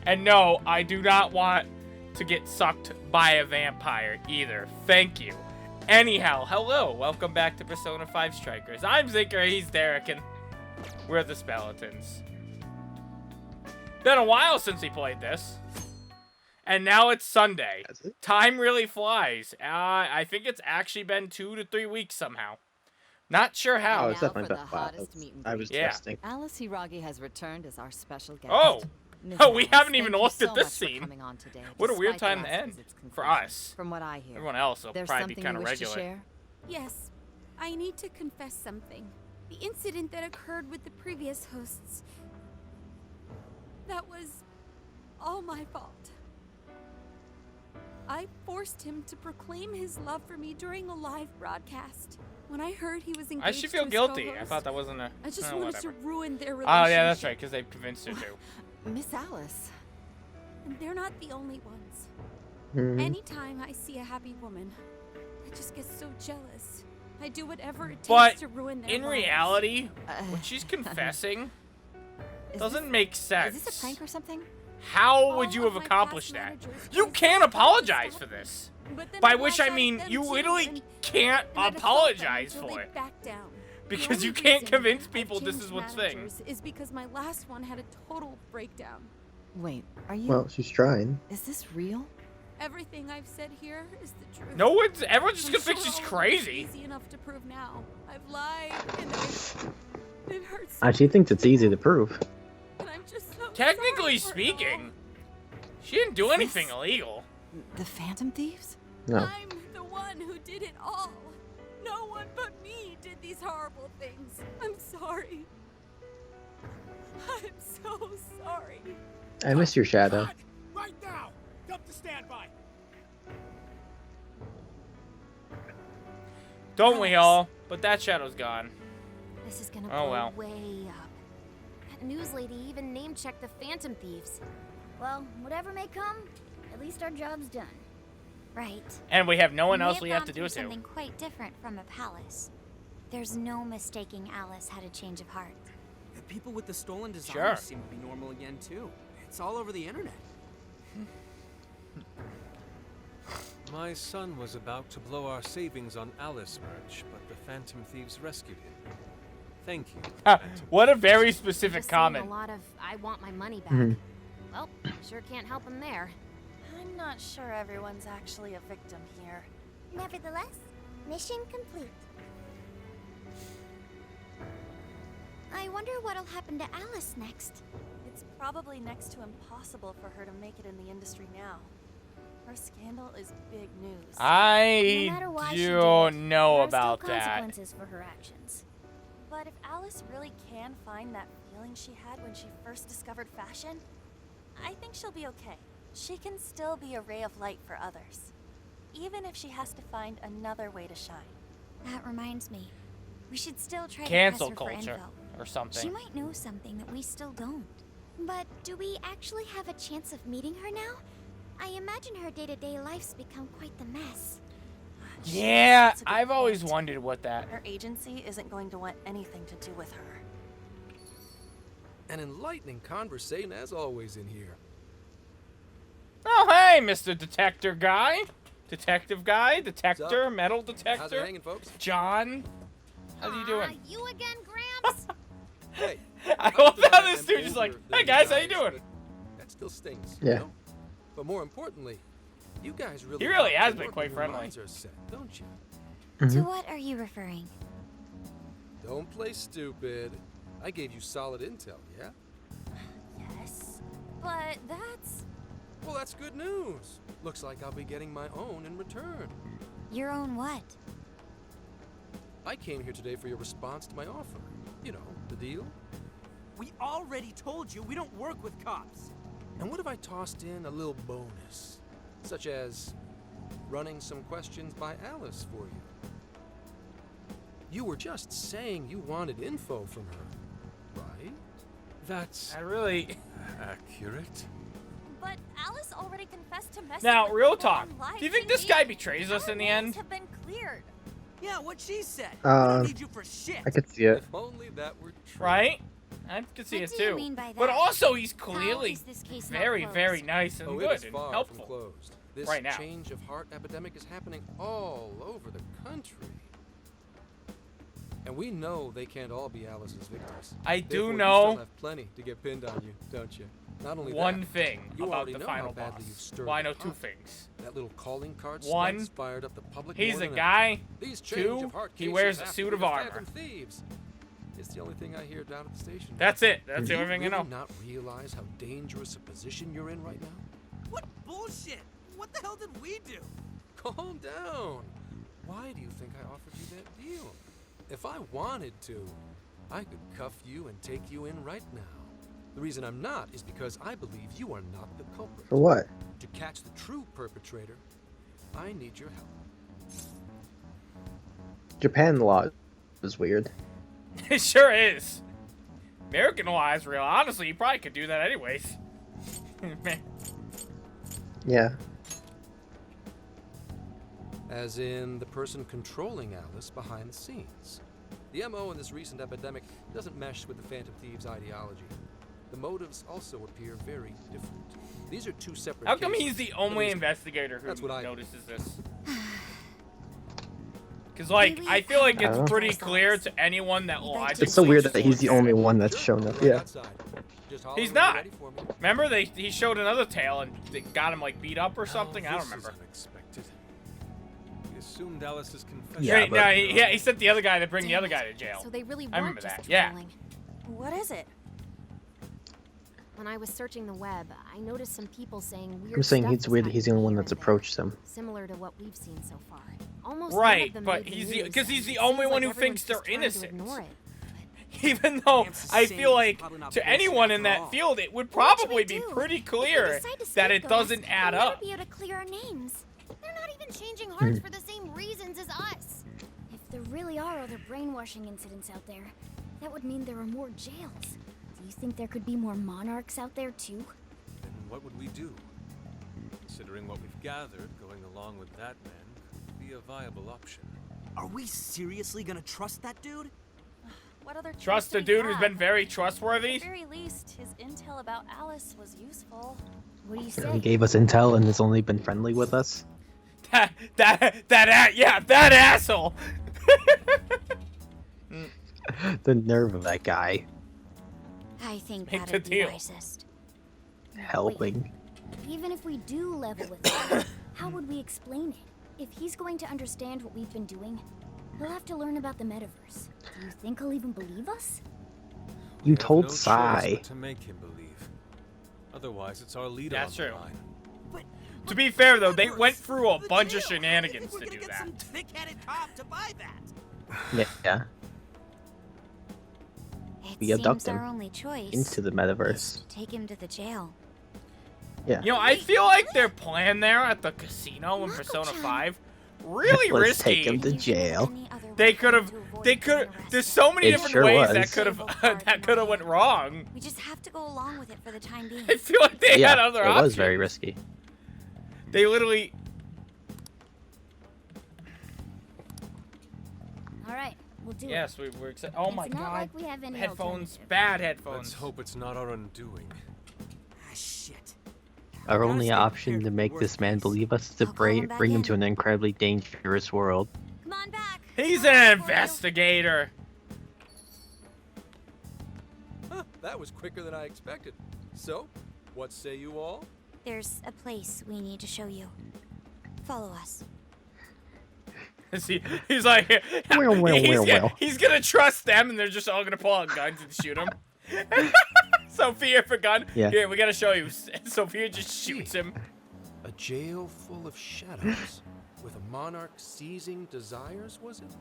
And no, I do not want to get sucked by a vampire either. Thank you. Anyhow, hello. Welcome back to Persona 5 Strikers. I'm Zinker, he's Derek, and we're the Speletons. Been a while since we played this. And now it's Sunday. Time really flies. I think it's actually been 2 to 3 weeks somehow. Not sure how. Oh, it's definitely been a while. I was testing. Alice Hiragi has returned as our special guest. Oh, we haven't even looked at this scene. What a weird time to end for us. From what I hear, everyone else will probably be kind of regular. Yes, I need to confess something. The incident that occurred with the previous hosts. That was all my fault. I forced him to proclaim his love for me during a live broadcast. When I heard he was engaged I should feel guilty. I thought that wasn't a... I just wanted to ruin their relationship. Oh, yeah, that's right, because they convinced her to. Miss Alice. And they're not the only ones. Anytime I see a happy woman, I just get so jealous. I do whatever it takes to ruin their lives. In reality, what she's confessing doesn't make sense. Is this a prank or something? How would you have accomplished that? You can't apologize for this. By which I mean, you literally can't apologize for it. Because you can't convince people this is what's thing. Is because my last one had a total breakdown. Wait, are you... Well, she's trying. Is this real? Everything I've said here is the truth. No one's... Everyone's just gonna think she's crazy. Easy enough to prove now. I've lied and I've hurt I actually think it's easy to prove. And I'm just so Technically speaking, she didn't do anything illegal. The Phantom Thieves? No. I'm the one who did it all. No one but me did these horrible things. I'm sorry. I'm so sorry. I miss your shadow. Right now! Dump the standby! Don't we all? But that shadow's gone. This is gonna Oh, well. way up. That news lady even name-checked the Phantom Thieves. Well, whatever may come, at least our job's done. Right. And we have no one else we have to do it to. Something quite different from a palace. There's no mistaking Alice had a change of heart. The people with the stolen designs seem to be normal again too. It's all over the internet. My son was about to blow our savings on Alice merch, but the Phantom Thieves rescued him. Thank you. What a very specific Just comment. A lot of I want my money back. Well, sure can't help him there. I'm not sure everyone's actually a victim here. Nevertheless, mission complete. I wonder what'll happen to Alice next. It's probably next to impossible for her to make it in the industry now. Her scandal is big news. I don't know about there are still that. consequences for her actions. But if Alice really can find that feeling she had when she first discovered fashion, I think she'll be okay. She can still be a ray of light for others, even if she has to find another way to shine. That reminds me, we should still try Cancel to press her culture for info. or something. She might know something that we still don't. But do we actually have a chance of meeting her now? I imagine her day-to-day life's become quite the mess. Yeah, I've always wondered what that... Her agency isn't going to want anything to do with her. An enlightening conversation as always in here. Oh, hey, Mr. Detector Guy. Detective Guy, Detector, Metal Detector. How's it hanging, folks? John. How you doing? You again, Gramps? Hey. I love how this dude is like, hey guys, how you doing? That still stings. Yeah. You know? But more importantly, you guys really... He really has been quite friendly. Set, don't you? To what are you referring? Don't play stupid. I gave you solid intel, yeah? Yes, but that's... Well, that's good news. Looks like I'll be getting my own in return. Your own what? I came here today for your response to my offer. You know, the deal. We already told you we don't work with cops. And what if I tossed in a little bonus? Such as running some questions by Alice for you. You were just saying you wanted info from her, right? That's really accurate. But Alice already confessed to messing Now, with real people talk. online, Do you think and this guy betrays us our in the names end? have been cleared. Yeah, what she said. We don't need you for shit. I could see it. If only that were true. Right? I can see What it do you too. mean by But that? also, he's How clearly is this case not very, closed? very nice and Oh, it good is and far from helpful. closed. This right now. change of heart epidemic is happening all over the country. And we know they can't all be Alice's victims. I do Therefore, know you still have plenty to get pinned on you, don't you? Not only one that, thing you about already the know final how badly boss. you've stirred Well, I the know two pot. things. That little calling card One, stunt's fired up the public he's more a than guy. ever. These change Two, of heart he cases wears a have to suit be of the armor. Phantom Thieves. It's the only thing I hear down at the station. That's it. That's Do the you only thing I really know. not realize how dangerous a position you're in right now? What bullshit? What the hell did we do? Calm down. Why do you think I offered you that deal? If I wanted to, I could cuff you and take you in right now. The reason I'm not is because I believe you are not the culprit. For what? To catch the true perpetrator, I need your help. Japan law is weird. It sure is. American law is real. Honestly, you probably could do that anyways. Man. Yeah. As in the person controlling Alice behind the scenes. The MO in this recent epidemic doesn't mesh with the Phantom Thieves' ideology. The motives also appear very different. These are two separate How come cases, he's the but only at least investigator that's who what I notices this? Because, like, I feel like it's pretty clear to anyone that logically... It's so weird that he's the only one that's shown up. Yeah. He's not. Remember, he showed another tale and they got him, like, beat up or something? I don't remember. Unexpected. We assumed Alice's confession. Yeah, Right, but- no, he sent the other guy to bring the other guy to jail. So they really I weren't remember just that, yeah. trolling. What is it? When I was searching the web, I noticed some people saying weird I'm saying stuff it's was weird that he's the only one happening that's here and approached them. there, similar to what we've seen so far. Almost none Right, of them but made he's the the news, because he's and the it only seems one like who thinks everyone's they're just trying to innocent. ignore it. Even though Damn I shame feel it's like probably not to bullshit anyone in after that all. field, it would What should probably we be do? pretty If they clear decide to that skip it doesn't us, add we'll never up. be able to clear our names. They're not even changing hearts for the same reasons as us. If there really are other brainwashing incidents out there, that would mean there are more jails. Do you think there could be more monarchs out there too? Then what would we do? Considering what we've gathered, going along with that man could be a viable option. Are we seriously gonna trust that dude? What other Trust do a we dude who's have? been very At trustworthy. the very least, his intel about Alice was useful. What do you He say? gave us intel and has only been friendly with us. That asshole. The nerve of that guy. I think Make the that'd be deal. wisest. Helping. Even if we do level with him, how would we explain it? If he's going to understand what we've been doing, he'll have to learn about the metaverse. Do you think he'll even believe us? You We have told no choice Sai. but to make him believe. Otherwise, it's our leader That's on the true. line. But To be fair though, they went Metaverse, through a the bunch of jail. shenanigans We're to gonna do get that. some thick-headed cop to buy that. Yeah. It We abduct seems him our only choice into the is metaverse. to take him to the jail. Yeah. You know, I feel like their plan there at the casino in Persona 5 really Let's risky. take him to jail. They could have. There's so many It different sure ways was. that could have went wrong. We just have to go along with it for the time being. I feel like they had Yeah, other it options. was very risky. They literally. All right, we'll do Yes, we were excited. Oh it. my It's not god. like we have any Headphones, alternative. bad headphones. Let's hope it's not our undoing. Ah, shit. Our Gotta only stay option prepared to for make worst this man case. believe us is to I'll call him back bring him in. to an incredibly dangerous world. Come on back. He's We're an waiting for you. investigator. Huh, that was quicker than I expected. So, what say you all? There's a place we need to show you. Follow us. He's like, Well. he's gonna trust them, and they're just all gonna pull out guns and shoot him. Sophia for gun. Yeah. Here, we gotta show you. Sophia just shoots him. A jail full of shadows, with a monarch seizing desires, was it?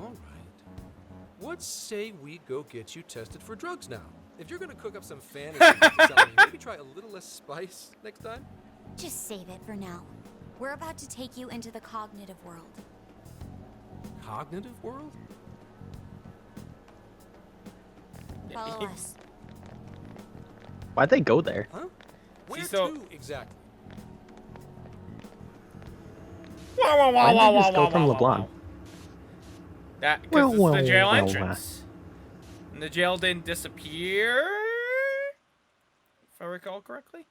All right. What say we go get you tested for drugs now? If you're gonna cook up some fantasy, to tell me, maybe try a little less spice next time. Just save it for now. We're about to take you into the cognitive world. Cognitive world? Follow us. Why'd they go there? Huh? Where so- to exactly? Why didn't they just go from LeBlanc? That because it's the jail entrance. And the jail didn't disappear, if I recall correctly.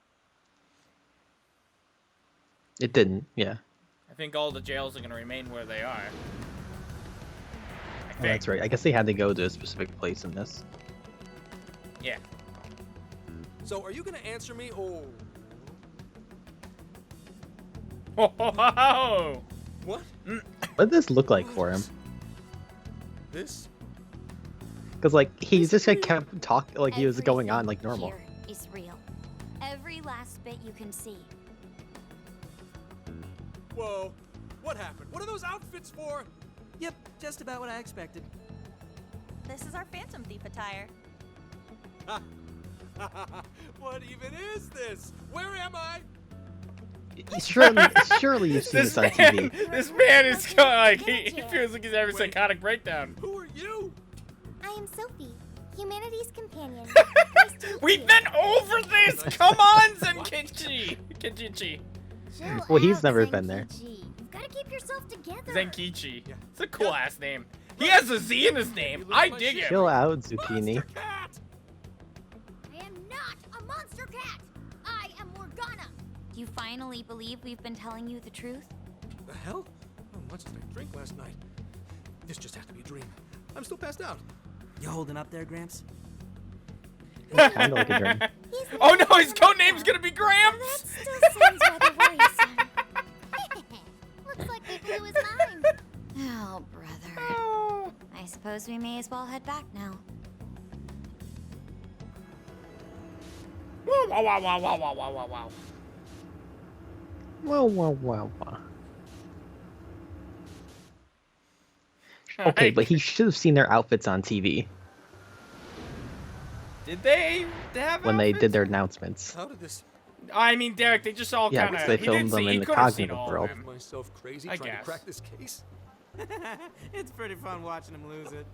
It didn't, yeah. I think all the jails are going to remain where they are. Oh, that's right. I guess they had to go to a specific place in this. Yeah. So, are you gonna answer me, or Oh! what? What did this look like for him? This? Because, like, he just like, kept talking like he was going on like normal. Here is real. Every last bit you can see. Whoa! What happened? What are those outfits for? Yep, just about what I expected. This is our Phantom Thief attire. What even is this? Where am I? Surely you've seen this on TV. This man is kind of like, he feels like he's having a psychotic breakdown. Who are you? I am Sophie, humanity's companion. We've been over this! Come on, Zenkichi! Zenkichi. Well, he's never been there. You've got to keep yourself together. Zenkichi. It's a cool ass name. He has a Z in his name. I dig it. Chill out, Zucchini. Monster Cat! I am not a monster cat. I am Morgana. Do you finally believe we've been telling you the truth? The hell? How much did I drink last night? This just has to be a dream. I'm still passed out. You holding up there, Gramps? Kind of like a dream. Oh no, his code name's gonna be That Gramps! still sounds rather worrisome. Looks like we blew his mind. Oh, brother. Oh. I suppose we may as well head back now. Wow, wow, wow, wow, wow, wow, wow, wow. Wow. Okay, but he should have seen their outfits on TV Did they have when they outfits? did their announcements. How did this I mean, Derek, they just all Yeah, kind because of. they filmed them in the cognitive world. drive myself crazy I trying guess. to crack this case? It's pretty fun watching him lose it.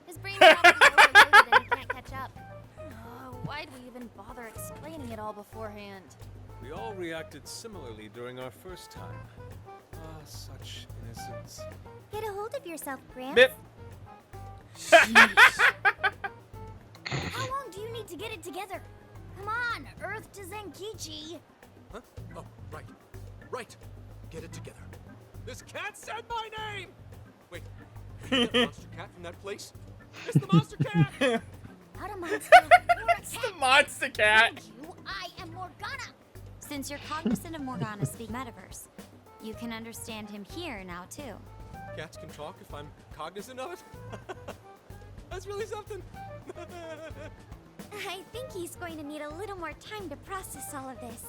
His brain's probably overloaded and he can't catch up. Oh, why'd we even bother explaining it all beforehand? We all reacted similarly during our first time. Ah, such innocence. Get a hold of yourself, Gramps. Bip. How long do you need to get it together? Come on, Earth to Zenkichi. Huh? Oh, right. Right. Get it together. This cat said my name! Wait, is that monster cat from that place? It's the monster cat! Not a monster. You're a It's cat. the monster cat. Mind you, I am Morgana. Since you're cognizant of Morgana's speak metaverse, you can understand him here now too. Cats can talk if I'm cognizant of it? That's really something. I think he's going to need a little more time to process all of this.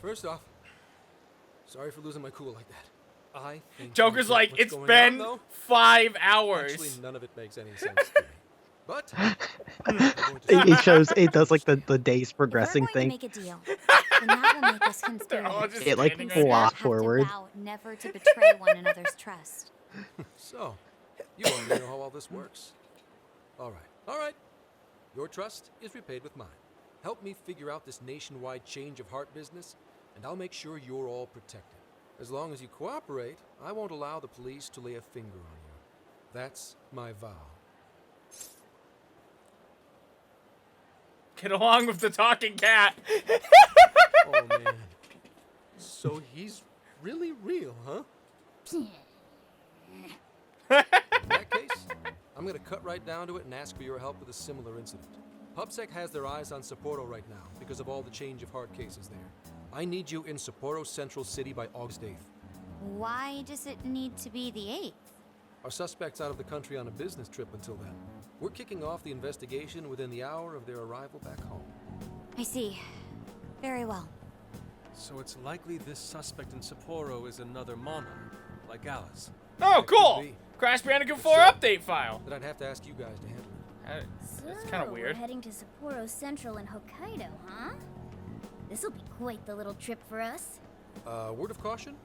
First off, sorry for losing my cool like that. I think Joker's you get like, what's it's going been on, though. 5 hours. Actually, none of it makes any sense to me. But I'm going to It shows, it does like the days progressing If we're going thing. to make a deal, then that will make us They're all conspirators. just It like standing We there. both flop have forward. to vow never to betray one another's trust. So, you already know how all this works. All right. Your trust is repaid with mine. Help me figure out this nationwide change of heart business, and I'll make sure you're all protected. As long as you cooperate, I won't allow the police to lay a finger on you. That's my vow. Get along with the talking cat. Oh, man. So he's really real, huh? In that case, I'm gonna cut right down to it and ask for your help with a similar incident. PubSec has their eyes on Sapporo right now because of all the change of heart cases there. I need you in Sapporo Central City by August 8th. Why does it need to be the 8th? Our suspect's out of the country on a business trip until then. We're kicking off the investigation within the hour of their arrival back home. I see. Very well. So it's likely this suspect in Sapporo is another monarch, like Alice. Oh, That could cool. be. Crash Bandicoot 4 update file. Then I'd have to ask you guys to handle it. It's kind of So, weird. We're heading to Sapporo Central in Hokkaido, huh? This'll be quite the little trip for us. Word of caution?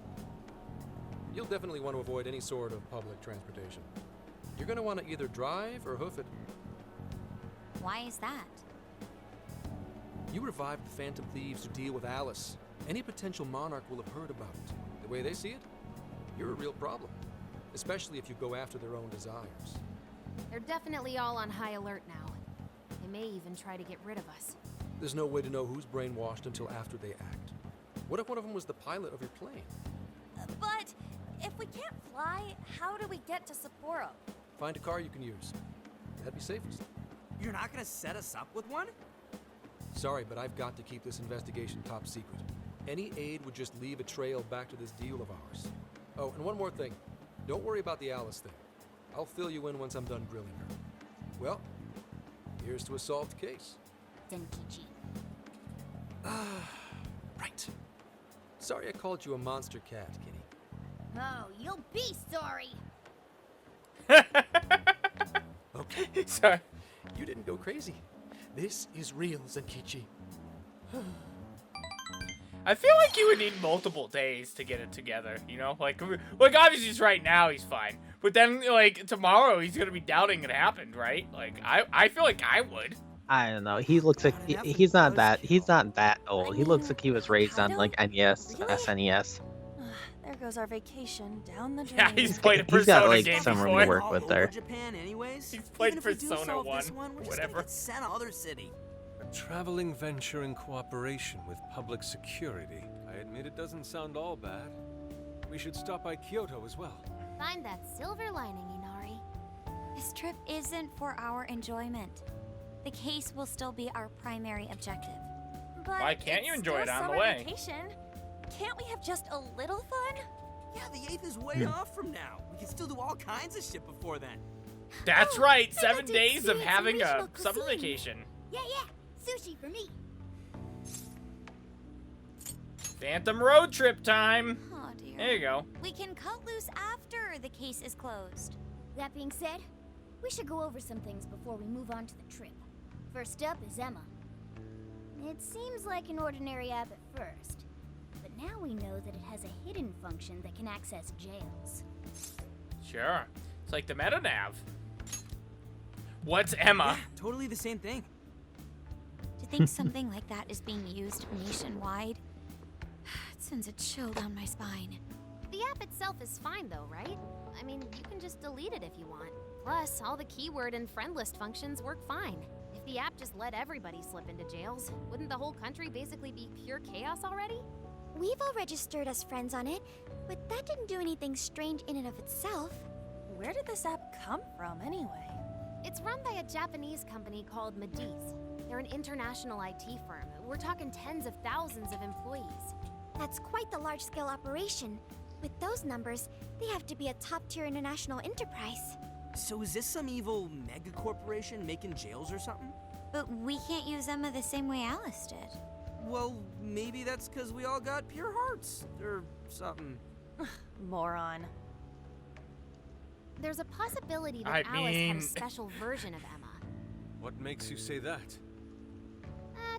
You'll definitely want to avoid any sort of public transportation. You're gonna want to either drive or hoof it. Why is that? You revived the Phantom Thieves to deal with Alice. Any potential monarch will have heard about it. The way they see it, you're a real problem. especially if you go after their own desires. They're definitely all on high alert now. They may even try to get rid of us. There's no way to know who's brainwashed until after they act. What if one of them was the pilot of your plane? But if we can't fly, how do we get to Sapporo? Find a car you can use. That'd be safest. You're not gonna set us up with one? Sorry, but I've got to keep this investigation top secret. Any aid would just leave a trail back to this deal of ours. Oh, and one more thing. Don't worry about the Alice thing. I'll fill you in once I'm done grilling her. Well, here's to a solved case. Zenkichi. Right. Sorry I called you a monster cat, Kitty. Oh, you'll be sorry. Okay. Sorry. You didn't go crazy. This is real, Zenkichi. I feel like you would need multiple days to get it together, you know? Like obviously just right now he's fine. But then, like, tomorrow he's gonna be doubting it happened, right? Like, I feel like I would. I don't know. He looks like he's not that old. He looks like he was raised on like NES, Really? SNES. There goes our vacation down the drain. Yeah, he's played a He's got Persona like game some room before. to work with there. Japan anyways. He's played Even if we do Persona solve 1, this one, we're just whatever. gonna get sent to other city. A traveling venture in cooperation with public security. I admit it doesn't sound all bad. We should stop by Kyoto as well. Find that silver lining, Inari. This trip isn't for our enjoyment. The case will still be our primary objective. But Why can't you it's enjoy still it on the summer way? Vacation. Can't we have just a little fun? Yeah, the 8th is way off from now. We can still do all kinds of shit before then. That's Oh, right, I 7 got to days of experience having a original summer cuisine. vacation. Yeah, sushi for me. Phantom road trip time. Oh dear. There you go. We can cut loose after the case is closed. That being said, we should go over some things before we move on to the trip. First up is Emma. It seems like an ordinary app at first, but now we know that it has a hidden function that can access jails. Sure. It's like the meta nav. What's Emma? Yeah, totally the same thing. To think something like that is being used nationwide, it sends a chill down my spine. The app itself is fine though, right? I mean, you can just delete it if you want. Plus, all the keyword and friend list functions work fine. If the app just let everybody slip into jails, wouldn't the whole country basically be pure chaos already? We've all registered as friends on it, but that didn't do anything strange in and of itself. Where did this app come from anyway? It's run by a Japanese company called Mediz. They're an international IT firm. We're talking tens of thousands of employees. That's quite the large-scale operation. With those numbers, they have to be a top-tier international enterprise. So is this some evil mega corporation making jails or something? But we can't use Emma the same way Alice did. Well, maybe that's because we all got pure hearts or something. Moron. There's a possibility that I Alice had mean- a special version of Emma. What makes you say that?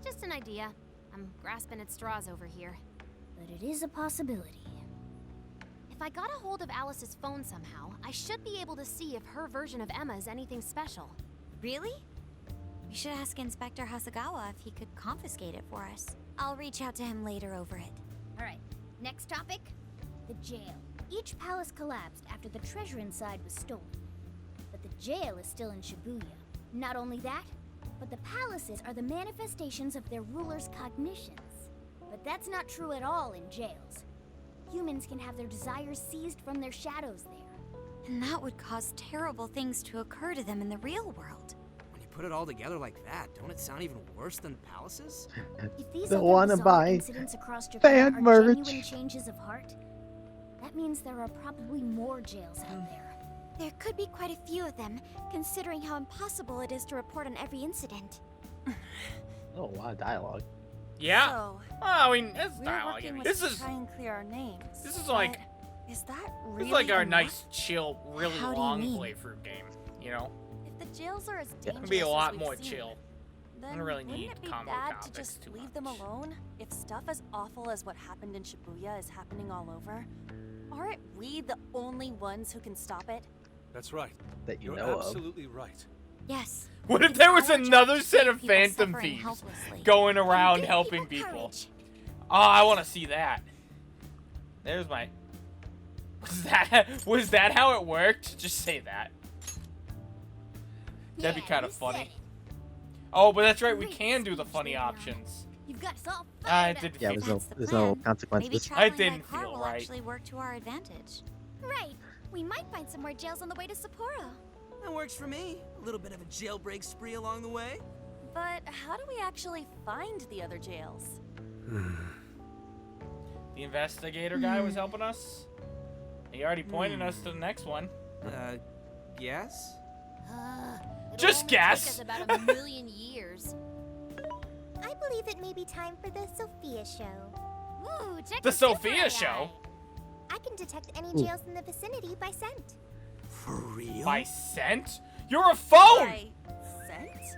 Just an idea. I'm grasping at straws over here. But it is a possibility. If I got a hold of Alice's phone somehow, I should be able to see if her version of Emma is anything special. Really? We should ask Inspector Hasagawa if he could confiscate it for us. I'll reach out to him later over it. Alright, next topic, the jail. Each palace collapsed after the treasure inside was stolen. But the jail is still in Shibuya. Not only that, but the palaces are the manifestations of their rulers' cognitions. But that's not true at all in jails. Humans can have their desires seized from their shadows there. And that would cause terrible things to occur to them in the real world. When you put it all together like that, don't it sound even worse than palaces? If these Don't other wanna bizarre buy incidents across Japan fan are merch. genuine changes of heart, that means there are probably more jails out there. There could be quite a few of them, considering how impossible it is to report on every incident. Oh, a lot of dialogue. Yeah. So, Well, I mean, it's we're dialogue. I working mean, with this to is try and clear our names. this is like but is that this really is like our enough? nice, chill, really How do you long mean? playthrough game. You know, If the jails are as Yeah. dangerous it'd be a as lot we've more seen, chill. then don't really wouldn't need it be combo bad to topics just too leave them much. alone? If stuff as awful as what happened in Shibuya is happening all over, aren't we the only ones who can stop it? That's right. That you You're know of. absolutely right. Yes. What if It's there was our job another to set save of people Phantom suffering Thieves helplessly. going around Give helping people? courage. Oh, I want to see that. There's my. Was that how it worked? Just say that. That'd be kind of funny. Oh, but that's right. We can do the funny options. You've got us all I didn't. Yeah, feel there's no consequences. I didn't car feel will right. actually work to our advantage. Right. We might find some more jails on the way to Sapporo. That works for me. A little bit of a jailbreak spree along the way. But how do we actually find the other jails? The investigator guy was helping us. He already pointed us to the next one. Guess? Just guess. Take us about a million years. I believe it may be time for the Sophia show. Ooh, check The this Sophia out. show. I can detect any Ooh. jails in the vicinity by scent. For real? By scent? You're a phone. By scent?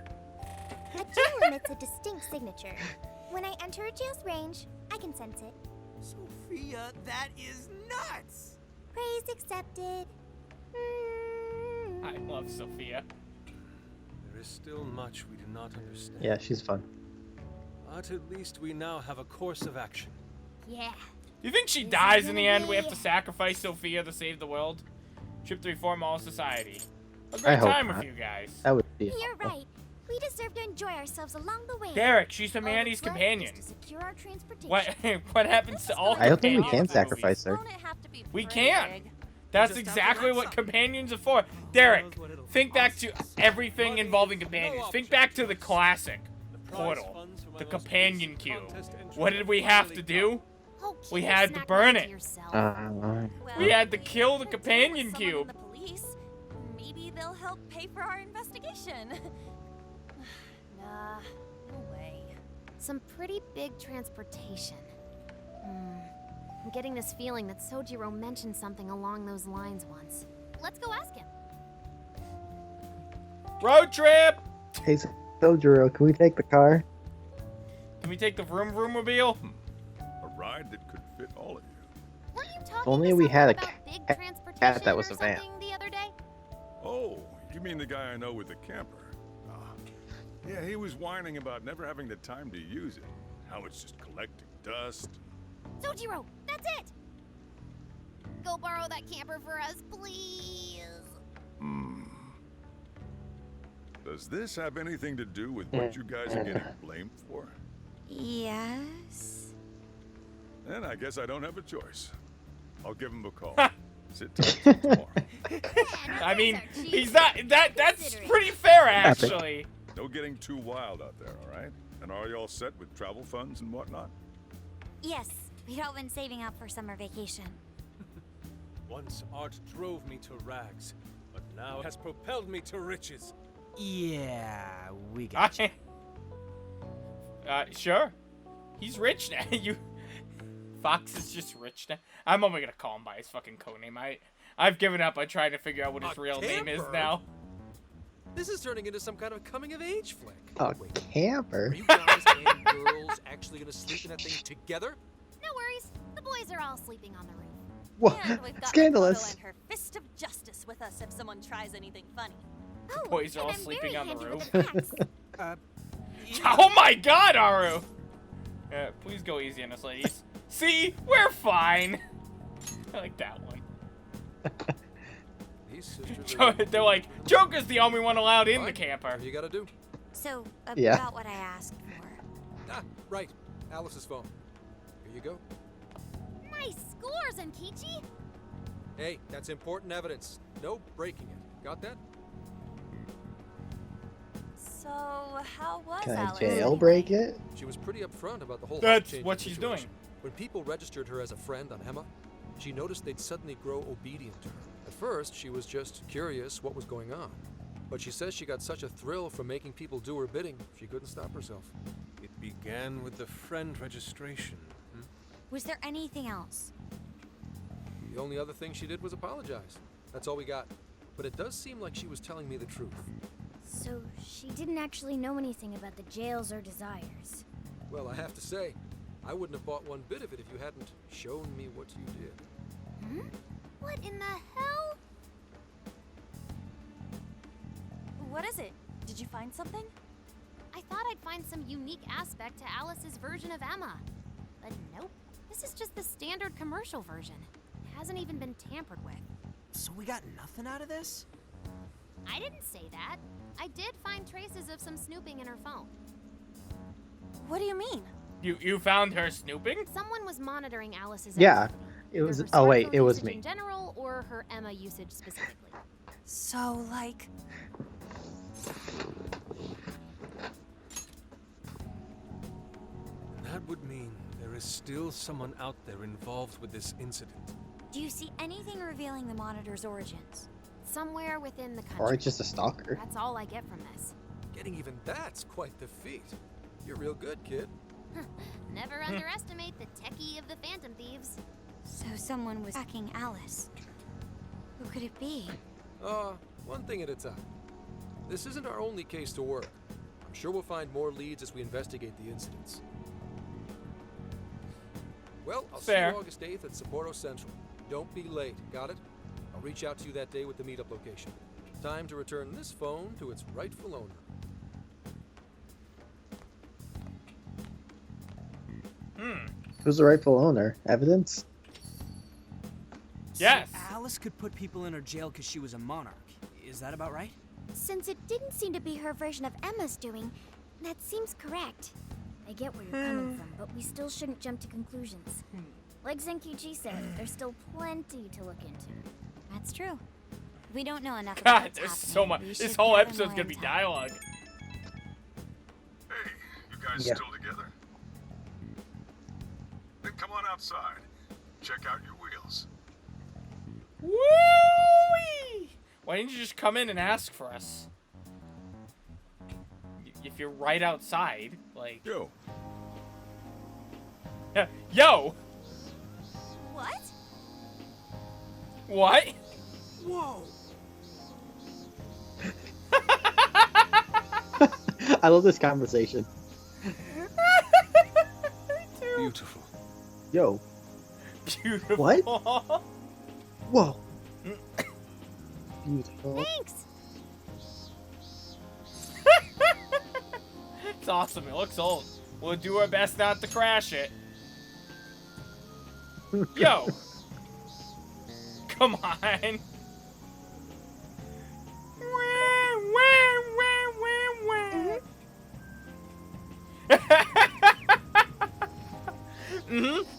A jail emits a distinct signature. When I enter a jail's range, I can sense it. Sophia, that is nuts! Praise accepted. I love Sophia. There is still much we do not understand. Yeah, she's fun. But at least we now have a course of action. Yeah. Do you think she This dies is in the gonna end? We have be- to sacrifice Sophia to save the world? Trip to reform all society. A I great hope time not. with you guys. That would be. You're awful. right. We deserve to enjoy ourselves along the way. Derek, she's All Mandy's that's left companion. is to secure our transportation. What happens to all I don't think we companions can in movies? sacrifice her. Won't it have to be We pretty can. big? That's Just have to exactly rent what something. companions are for. Derek, think back to everything involving companions. Think back to the classic Portal, the companion cube. What did we have to do? Oh, We keep had your to snack burn to it. yourself. Well, We had to we kill the could deal with companion someone in cube. the police. Maybe they'll help pay for our investigation. Nah, no way. Some pretty big transportation. I'm getting this feeling that Sojiro mentioned something along those lines once. Let's go ask him. Road trip! Hey, Sojiro, can we take the car? Can we take the vroom-vroom-mobile? A ride that could fit all of you. Weren't you talking only to we someone had a about big cat transportation that was or a van. something the other day? Oh, you mean the guy I know with the camper? Yeah, he was whining about never having the time to use it. How it's just collecting dust. Sojiro, that's it! Go borrow that camper for us, please. Does this have anything to do with what you guys are getting blamed for? Yes. Then I guess I don't have a choice. I'll give him a call. Sit tight till tomorrow. I mean, he's not. That's pretty fair, actually. No getting too wild out there, all right? And are you all set with travel funds and whatnot? Yes, we'd all been saving up for summer vacation. Once art drove me to rags, but now has propelled me to riches. Yeah, we got you. Sure. He's rich now. Fox is just rich now. I'm only gonna call him by his fucking codename. I've given up on trying to figure out what his real name is camper? now. This is turning into some kind of coming-of-age flick. A Wait, camper? are you guys and girls actually gonna sleep in that thing together? No worries. The boys are all sleeping on the roof. What? And we've got Scandalous. Makoto and her fist of justice with us if someone tries anything funny. The boys are all and I'm sleeping very on the handy roof. with an axe. Oh my god, Aru! Please go easy on us, ladies. See? We're fine. I like that one. These sisters are They're like, Joker's the only one allowed in the camper. What do you gotta do? So, Yeah. about what I asked for. Ah, right. Alice's phone. Here you go. Nice scores, Zenkichi! Hey, that's important evidence. No breaking it. Got that? So, how was Can I Alice? jailbreak it? She was pretty upfront about the whole That's life-changing what she's situation. doing. When people registered her as a friend on Emma, she noticed they'd suddenly grow obedient to her. At first, she was just curious what was going on. But she says she got such a thrill from making people do her bidding, she couldn't stop herself. It began with the friend registration. Was there anything else? The only other thing she did was apologize. That's all we got. But it does seem like she was telling me the truth. So she didn't actually know anything about the jails or desires. Well, I have to say, I wouldn't have bought one bit of it if you hadn't shown me what you did. What in the hell? What is it? Did you find something? I thought I'd find some unique aspect to Alice's version of Emma. But nope. This is just the standard commercial version. hasn't even been tampered with. So we got nothing out of this? I didn't say that. I did find traces of some snooping in her phone. What do you mean? You found her snooping? Someone was monitoring Alice's Yeah, activity, it either was. her Oh wait, smartphone it was usage me. in general or her Emma usage specifically. So, like... That would mean there is still someone out there involved with this incident. Do you see anything revealing the monitor's origins? Somewhere within the country. Or it's just a stalker. That's all I get from this. Getting even that's quite the feat. You're real good, kid. Never underestimate the techie of the Phantom Thieves. So someone was tracking Alice. Who could it be? One thing at a time. This isn't our only case to work. I'm sure we'll find more leads as we investigate the incidents. Well, I'll see Fair. you August 8th at Sapporo Central. Don't be late, got it? I'll reach out to you that day with the meetup location. Time to return this phone to its rightful owner. Who's the rightful owner? Evidence? Yes. So Alice could put people in her jail because she was a monarch. Is that about right? Since it didn't seem to be her version of Emma's doing, that seems correct. I get where you're coming from, but we still shouldn't jump to conclusions. Like Zenkichi said, there's still plenty to look into. That's true. We don't know enough about God, what's there's happening. so much. We This should whole gather episode's more gonna be intel. dialogue. Hey, you guys Yeah. still together? Then come on outside. Check out your wheels. Woo-wee! Why didn't you just come in and ask for us? If you're right outside, like... Yo. Yo! What? What? Whoa! I love this conversation. Beautiful. Yo. Beautiful. What? Whoa. Beautiful. Thanks! It's awesome. It looks old. We'll do our best not to crash it. Yo! Come on!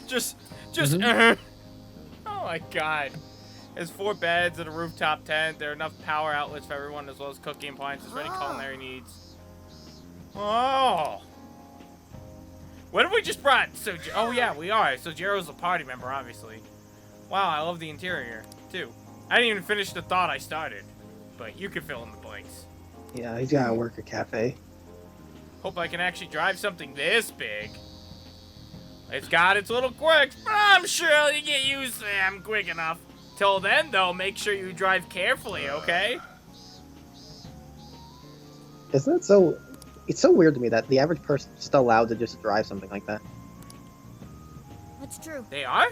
Just, Oh my god. There's 4 beds and a rooftop tent. There are enough power outlets for everyone, as well as cooking appliances for any culinary needs. Oh! What if we just brought oh yeah, we are. So Jiro's a party member, obviously. Wow, I love the interior, too. I didn't even finish the thought I started. But you can fill in the blanks. Yeah, he's gotta work a cafe. Hope I can actually drive something this big. It's got its little quirks, but I'm sure you get used to them quick enough. Till then, though, make sure you drive carefully, okay? Isn't it so... It's so weird to me that the average person is still allowed to just drive something like that. That's true. They are?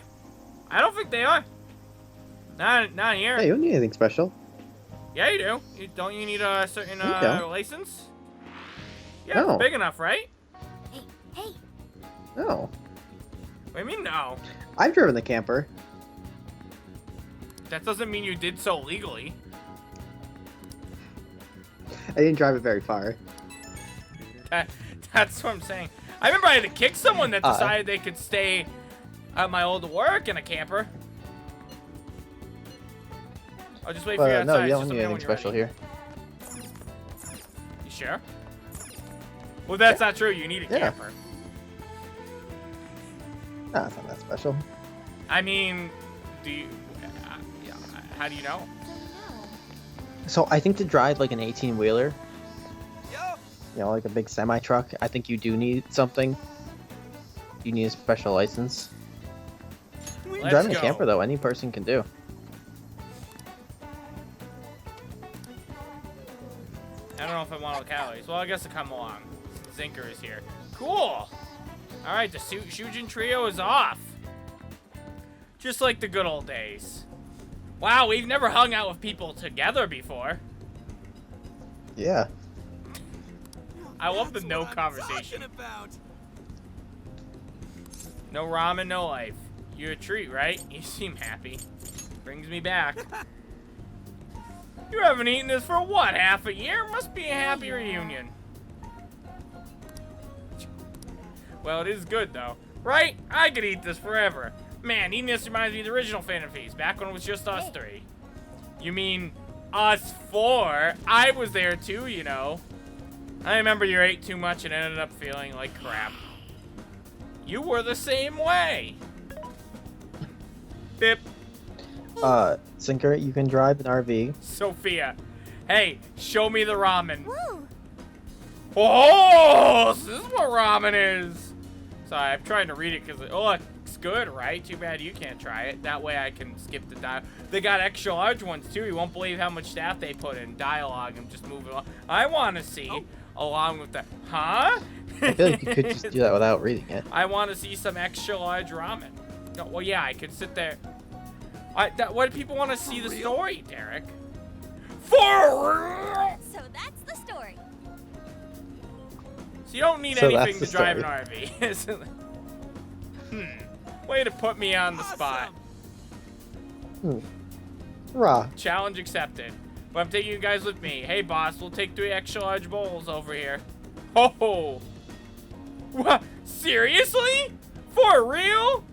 I don't think they are. Not here. Hey, you don't need anything special. Yeah, you do. Don't you need a certain don't. license? Yeah, No. it's big enough, right? Hey, No. What do you mean, no? I've driven the camper. That doesn't mean you did so legally. I didn't drive it very far. That's what I'm saying. I remember I had to kick someone that decided they could stay at my old work in a camper. I'll just wait for you outside. No, you Just don't let need me know anything when you're special ready. here. You sure? Well, that's not true. You need a Yeah. camper. Nah, it's not that special. I mean, do you... yeah, how do you know? So I think to drive like an 18-wheeler, Yo! you know, like a big semi-truck, I think you do need something. You need a special license. Let's Driving go. a camper, though, any person can do. I don't know if I want all the calories. Well, I guess I'll come along. Zinker is here. Cool! Alright, the Shujin trio is off. Just like the good old days. Wow, we've never hung out with people together before. Yeah. I love the That's no what I'm conversation. talking about. No ramen, no life. you a treat, right? You seem happy. Brings me back. You haven't eaten this for what, half a year? Must be a happy reunion. Well, it is good though, right? I could eat this forever. Man, eating this reminds me of the original Phantom Feast, back when it was just us three. You mean us four? I was there too, you know. I remember you ate too much and ended up feeling like crap. You were the same way. Bip. Zinker, you can drive an RV. Sophia, hey, show me the ramen. Woo! Oh, this is what ramen is. Sorry, I'm trying to read it because it looks good, right? Too bad you can't try it. That way I can skip the dialogue. They got extra large ones too. You won't believe how much staff they put in dialogue. I'm just moving on. I want to see, along with the, huh? I feel like you could just do that without reading it. I want to see some extra large ramen. No, well, yeah, I could sit there. Why do people want to see the story, Derek? For real? So that's the story. So you don't need anything to drive an RV. Way to put me on the spot. Raw. Challenge accepted. But I'm taking you guys with me. Hey, boss, we'll take 3 extra large bowls over here. Oh! What? Seriously? For real?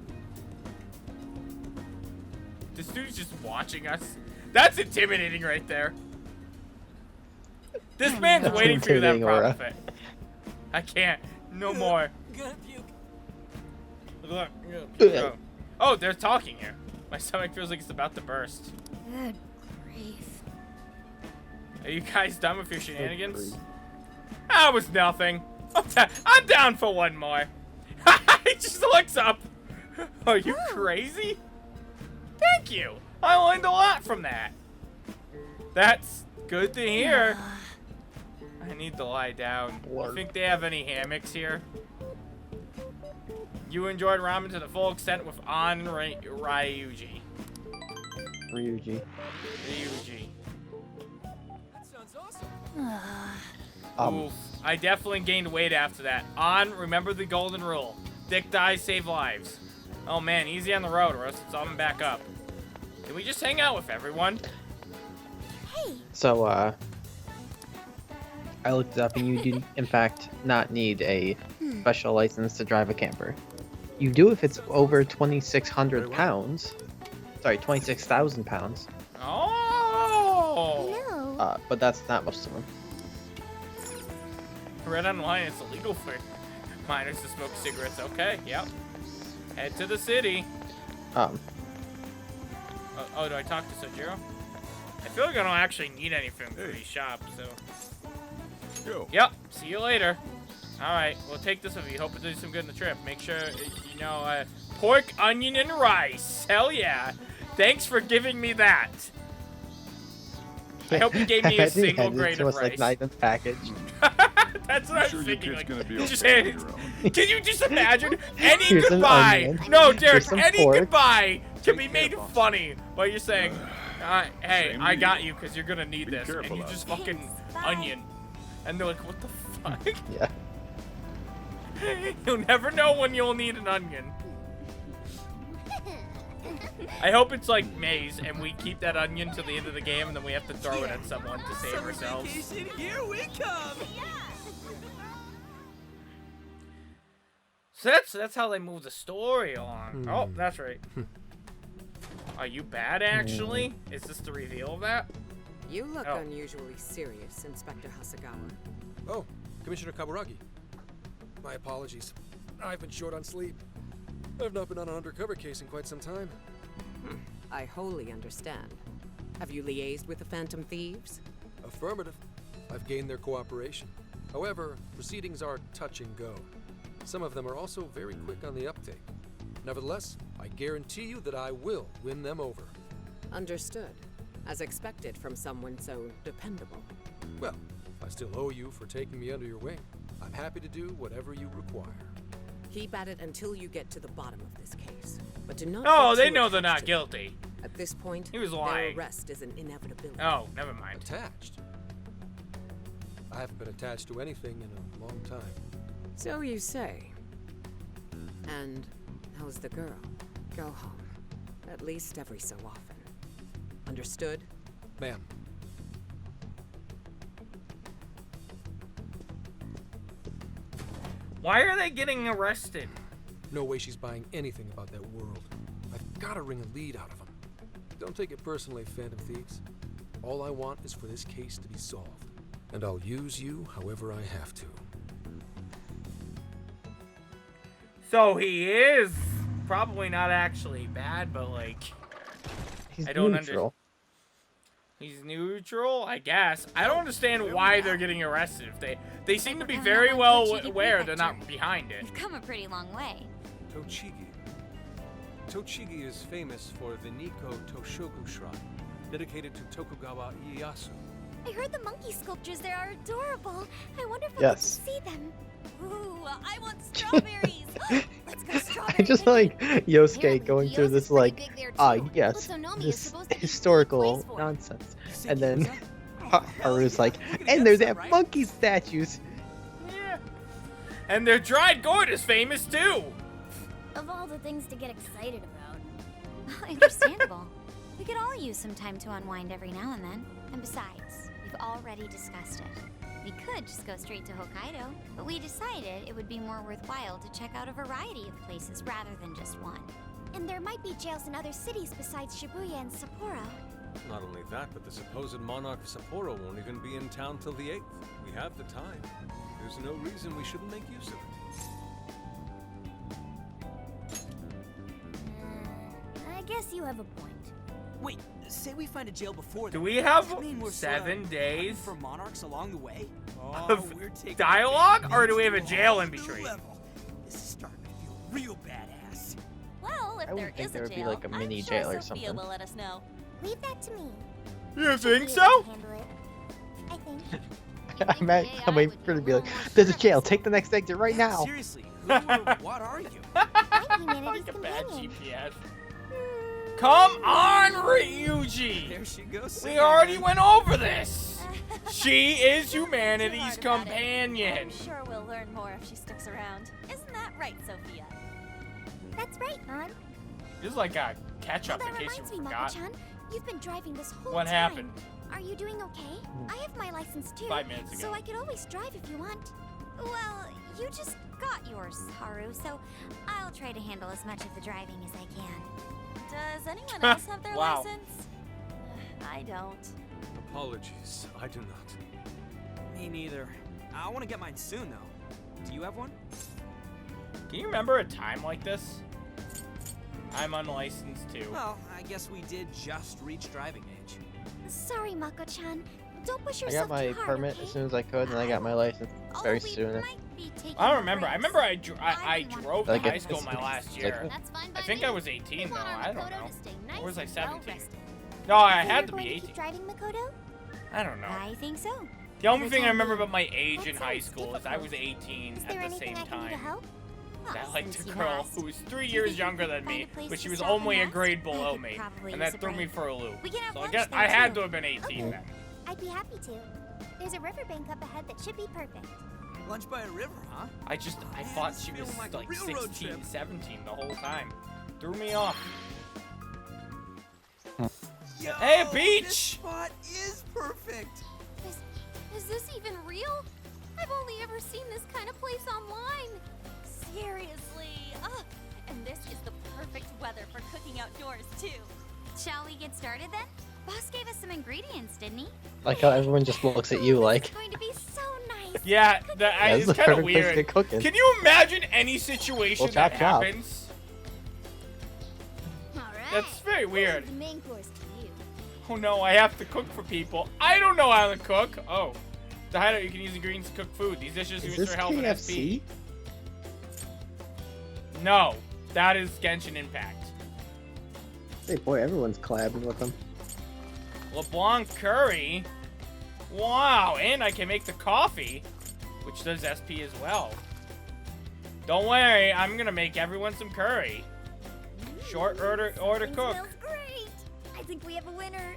This dude's just watching us. That's intimidating right there. This man's waiting for you that profit. I can't. No more. Gonna puke. Look. Oh, they're talking here. My stomach feels like it's about to burst. Good grief. Are you guys done with your shenanigans? That was nothing. I'm down for one more. He just looks up. Are you crazy? Thank you. I learned a lot from that. That's good to hear. I need to lie down. You think they have any hammocks here? You enjoyed ramen to the full extent with Ryuji. Ryuji. That sounds awesome. Oof. I definitely gained weight after that. Remember the golden rule. Thick dyes save lives. Oh man, easy on the road, or else it's on back up. Can we just hang out with everyone? Hey. So, I looked it up and you do, in fact, not need a special license to drive a camper. You do if it's over 2,600 pounds. Sorry, 26,000 pounds. Oh! No. But that's not most of them. I read online it's illegal for minors to smoke cigarettes. Okay, yep. Head to the city. Oh, do I talk to Sojiro? I feel like I don't actually need anything for these shops, so. Yo. Yep, see you later. Alright, we'll take this with you. Hope it does you some good in the trip. Make sure, you know, pork, onion, and rice. Hell yeah. Thanks for giving me that. I hope you gave me a single grain of rice. Like not even packaged. That's what I was thinking. Like, gonna be just okay hand, on your can you just imagine any Here's goodbye? No, Derek, any pork. goodbye can be made funny by you saying, "Hey, Same I to got you. you because you're gonna need Be this," and careful you out just there. fucking Bye. onion, and they're like, "What the fuck?" Yeah. You'll never know when you'll need an onion. I hope it's like Maze, and we keep that onion till the end of the game, and then we have to throw it at someone to save Summer ourselves. vacation, here we come. So that's how they move the story along. Oh, that's right. Are you bad, actually? Is this the reveal of that? You look Oh. unusually serious, Inspector Hasagawa. Oh, Commissioner Kaburagi. My apologies. I've been short on sleep. I've not been on an undercover case in quite some time. I wholly understand. Have you liaised with the Phantom Thieves? Affirmative. I've gained their cooperation. However, proceedings are touch and go. Some of them are also very quick on the uptake. Nevertheless, I guarantee you that I will win them over. Understood. As expected from someone so dependable. Well, I still owe you for taking me under your wing. I'm happy to do whatever you require. Keep at it until you get to the bottom of this case. But do not Oh, get they too know they're attached not to it. guilty. At this point, He was their lying. arrest is an inevitability. Oh, never mind. Attached? I haven't been attached to anything in a long time. So you say. And how's the girl? go home. At least every so often. Understood? Ma'am. Why are they getting arrested? No way she's buying anything about that world. I've got to wring a lead out of them. Don't take it personally, Phantom Thieves. All I want is for this case to be solved. And I'll use you however I have to. So he is probably not actually bad, but like... He's I don't neutral. He's neutral, I guess. I don't understand why they're getting arrested. If they seem to be very well aware they're not behind it. You've come a pretty long way. Tochigi. Tochigi is famous for the Nikko Toshogu Shrine, dedicated to Tokugawa Ieyasu. I heard the monkey sculptures there are adorable. I wonder if Yes. I get to see them. Ooh, I want strawberries. Let's go strawberry I just picking. like Yosuke going through this like, yes, this historical nonsense, and then Haru's like, and there's that monkey statues. Yeah. And their dried gourd is famous too. Of all the things to get excited about. Understandable. We could all use some time to unwind every now and then. And besides, we've already discussed it. We could just go straight to Hokkaido, but we decided it would be more worthwhile to check out a variety of places rather than just one. And there might be jails in other cities besides Shibuya and Sapporo. Not only that, but the supposed monarch of Sapporo won't even be in town till the 8th. We have the time. There's no reason we shouldn't make use of it. I guess you have a point. Wait, say we find a jail before that. Do we have I mean, we're 7 days for monarchs along the way? of we're taking dialogue, it or do we have a to jail in whole new between? level. This is starting to feel real badass. Well, if I would there think is there a would be jail, like a mini I'm jail sure or Sophia something. will let us know. Leave that to me. You think She'll so? be able to handle it. I think. I can't wait for it to be like, there's a jail, take the next exit right now. Seriously, who or what are you? I'm humanity's Like a bad companion. GPS. Come on, Ryuji! There she goes. We already went over this! She is humanity's companion! I'm sure we'll learn more if she sticks around. Isn't that right, Sophia? That's right, Han. This is like a catch-up That in case reminds you me, forgot. Mako-chan. You've been driving this whole What time. happened? Are you doing okay? I have my license too. 5 minutes ago. So I could always drive if you want. Well, you just got yours, Haru, so I'll try to handle as much of the driving as I can. Does anyone else have their Wow. license? I don't. Apologies, I do not. Me neither. I want to get mine soon, though. Do you have one? Can you remember a time like this? I'm unlicensed too. Well, I guess we did just reach driving age. Sorry, Mako-chan. Don't push I yourself got my too hard, permit okay? as soon as I could, and I got my license very soon. I don't remember. I remember I drove to Like high it's- school my last it's year. like- That's fine by I think me. I was 18 though. want our I don't Makoto know. to stay nice Or was I and 17? well-rested. No, I So had you're to going be to 18. keep driving, Makoto? I don't know. I think so. The only For thing I time remember being. about my age in That high sounds school is I was difficult. 18 Is there at the anything same I can do to time. help? I Well, liked since a you girl asked, who was 3 do you years think we younger could than find me, a place but to she was stop only a and grade rest? I below could me, probably and use that a threw me break. for a loop. We can have So I lunch guess there, I had too. to have been 18 Okay. then. I'd be happy to. There's a riverbank up ahead that should be perfect. Lunch by a river, huh? I thought she was feeling like like a real road 16, trip. 17 the whole time. Threw me off. Yo, Hey, This beach! spot is perfect. Is this even real? I've only ever seen this kind of place online. Seriously. Ugh. And this is the perfect weather for cooking outdoors, too. Shall we get started then? Boss gave us some ingredients, didn't he? Like how everyone just looks at you like, It's going to be so nice. Yeah, yeah, it's this is the kind of perfect place to weird. get cooking. Can you imagine any situation Well, that chop, chop. happens? All right. That's very weird. The main course to you. Oh no, I have to cook for people. I don't know how to cook. Oh. The hideout, you can use ingredients to cook food. These dishes is use this for health and KFC? SP. No, that is Genshin Impact. Hey boy, everyone's collabing with them. LeBlanc curry. Wow, and I can make the coffee, which does SP as well. Don't worry, I'm gonna make everyone some curry. Short order Things cook. smells great. I think we have a winner.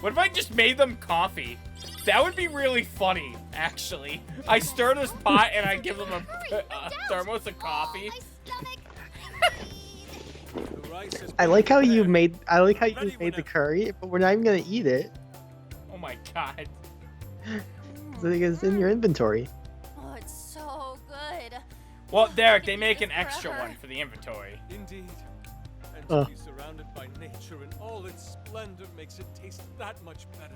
What if I just made them coffee? That would be really funny, actually. I stir this pot and I give them a thermos of coffee. My stomach. I like how you made the curry, but we're not even gonna eat it. Oh my god. It's in your inventory. Oh, it's so good. Well, Derek, they make an extra one for the inventory. Indeed. And to be surrounded by nature in all its splendor makes it taste that much better.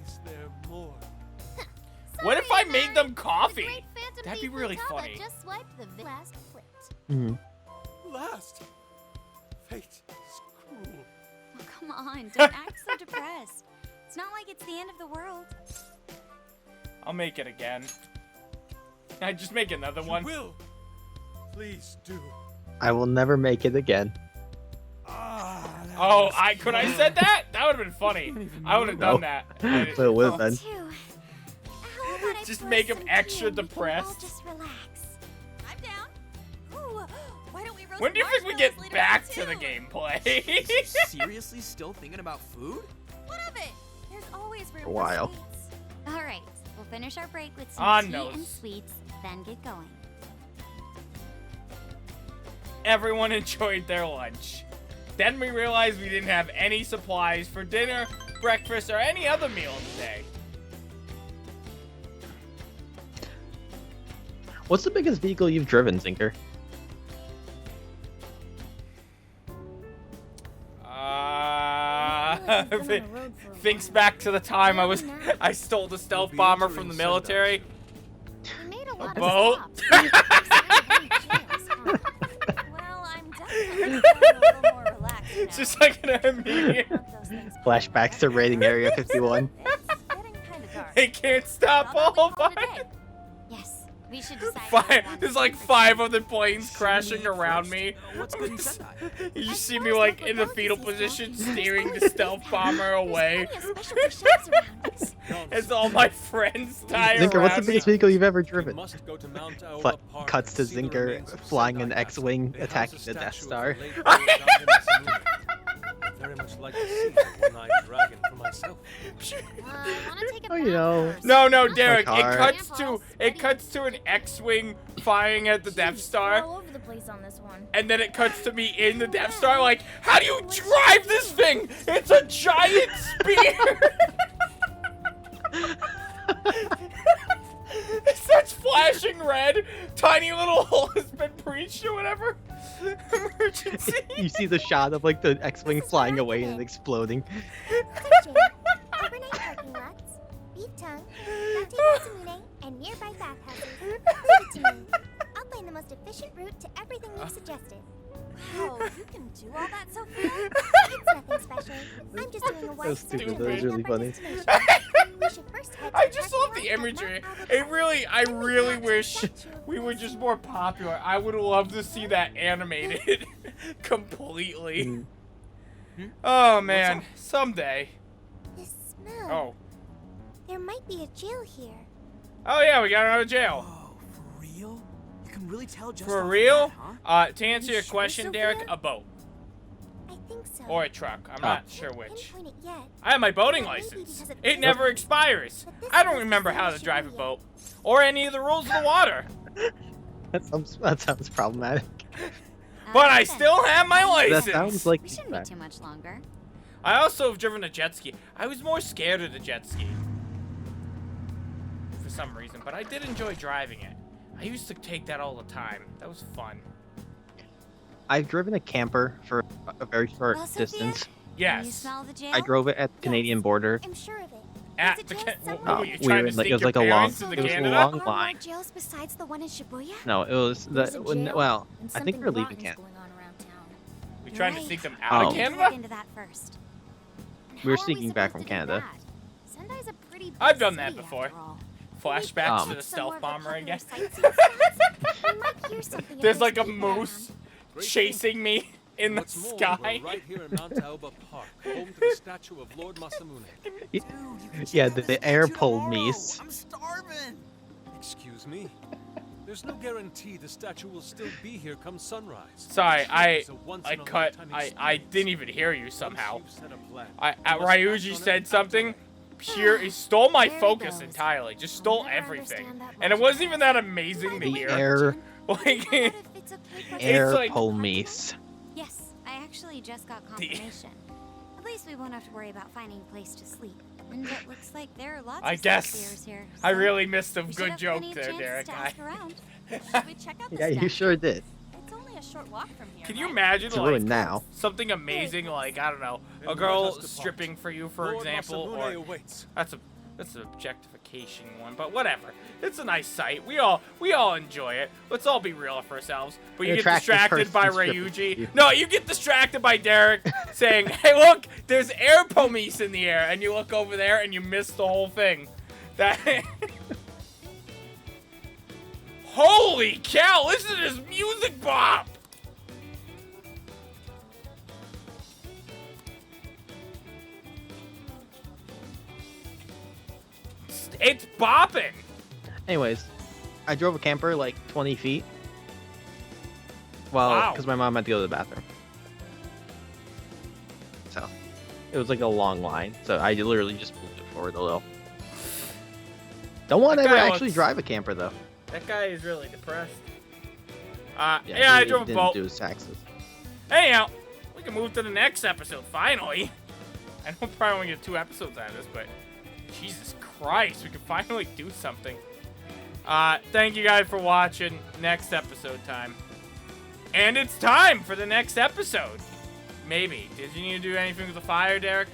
Is there more? What if I made them coffee? That'd be really funny. Just swiped the last plate. Last. Fate is cruel. Oh, come on, don't act so depressed. It's not like it's the end of the world. I'll make it again. I just make another one. Will. Please do. I will never make it again. Oh, could I said that? That would have been funny. I would have done that. But it would have been. Just make him extra depressed. Just relax. I'm down. Ooh, why don't we roast When do you think we get back to the gameplay? Seriously still thinking about food? What of it? There's always room For a while. for sweets. All right, we'll finish our break with On some tea nose. and sweets, then get going. Everyone enjoyed their lunch. Then we realized we didn't have any supplies for dinner, breakfast, or any other meal today. What's the biggest vehicle you've driven, Zinker? Thinks back to the time I stole the stealth bomber from the military. We made a lot boat. of stops. Well, I'm definitely feeling a little more relaxed now. It's just like an immediate. Flashbacks to raiding Area 51. It's getting kind of dark. They can't stop all Call it a five. day. Yes, we should decide. how we want There's to like proceed. 5 other planes crashing around me. What's good in Sendai? You just see me like in the fetal position, steering the stealth bomber away. Plenty of specialty shops around us. As all my friends die Zinker, what's the around me. biggest vehicle you've ever We driven? must go to Mount Aoba Fla- Park cuts to and see the Zinker remains of flying an Sendai X-wing Castle. They attacking house the a Death statue Star. of the late Lord Masamune. I'd very much like to see the one-eyed dragon for myself. Wanna take a Oh, you bath know. first? No, Derek. car. It cuts to an X-wing firing at the Death We're Star, all over the place on this one. and then it cuts to me in the Death Star. Like, how do you drive this thing? It's a giant spear. It starts flashing red. Tiny little hole has been breached or whatever. Emergency. You see the shot of like the X-wing flying away and exploding. Overnight parking lots, beef tongue, latte masamune, and nearby bathhouses. Leave it to me. I'll find the most efficient route to everything you've suggested. Wow, you can do all that so fast? It's nothing special. I'm just doing a That wide was stupid. circle That was to really get our funny. destination. We should first head to I the just parking love lot the at imagery. Mount Aoba I Park. really wish we were just more popular. I would love to see that animated completely. Oh man, someday. This smell. Oh. There might be a jail here. Oh yeah, we got out of jail. Oh, for real? You can really tell just For off real? that, huh? To answer your question, Derek, a boat I think so. or a truck. I'm not sure Can't which. pinpoint it yet. I have my boating Maybe license. because It never expires. I don't remember how to drive a boat or any of the rules of the water, That sounds problematic. but I still have my That license. sounds like We shouldn't be too much longer. I also have driven a jet ski. I was more scared of the jet ski for some reason, but I did enjoy driving it. I used to take that all the time. That was fun. I've driven a camper for a very short Well, Sophia, distance. Can you Yes. smell the jail? I drove it at the Canadian border. I'm sure of it. At Is it the just what somewhere? were you we trying were to like- sneak it was your like a long- parents into it was a Canada? long Are more line. jails besides the one in Shibuya? No, it was There's the a jail, well. and I think something we're leaving rotten's Canada. going on around town. We trying to Right. sneak them Oh. out of We need to Canada? look into that first. We were How are sneaking back from supposed to do Canada. that? Sendai's a pretty big I've done that city, before. after all. Flashbacks to Um, the stealth bomber again. We might hear something if There's like a people around. moose chasing me in the What's more, sky. we're right here in Mount Aoba Park, home to the statue of Lord Masamune. Yeah, the air pulled me. I'm starving. Excuse me. There's no guarantee the statue will still be here come sunrise. Sorry, It's a once-in-a-lifetime I didn't even hear you Once somehow. you've set a plan, I you must Ryuji act on said it something. He stole my focus entirely. Just stole everything, and it wasn't even that amazing to The hear. air Like, It's okay for air like- pull me. Yes, I actually just got confirmation. At least we won't have to worry about finding a place to sleep. And it looks like there are lots I of guess sightseers here. I So really missed a we should good have joke plenty of there, chances Derek. to ask around. Should we check out the Yeah, you statue? sure did. It's only a short walk from here. Can you right? imagine It's like ruined now. something amazing like, I don't know, a And girl let us depart. stripping for you, for Lord example, Masamune or awaits. that's an objectification one, but whatever. It's a nice sight. We all enjoy it. Let's all be real for ourselves. But you An get attractive distracted by person stripping Ryuji. you. No, you get distracted by Derek saying, "Hey, look, there's air pomies in the air," and you look over there and you miss the whole thing. That. Holy cow! Listen to this music bop. It's bopping. Anyways, I drove a camper like 20 feet. Well, Wow. because my mom had to go to the bathroom. So, it was like a long line. So I literally just moved it forward a little. Don't want to That ever guy actually looks- drive a camper though. That guy is really depressed. Yeah, I he drove a didn't boat. do his taxes. Anyhow, we can move to the next episode, finally. I know we'll probably only get 2 episodes out of this, but Jesus Christ, we can finally do something. Thank you guys for watching. Next episode time. And it's time for the next episode. Maybe. Did you need to do anything with the fire, Derek?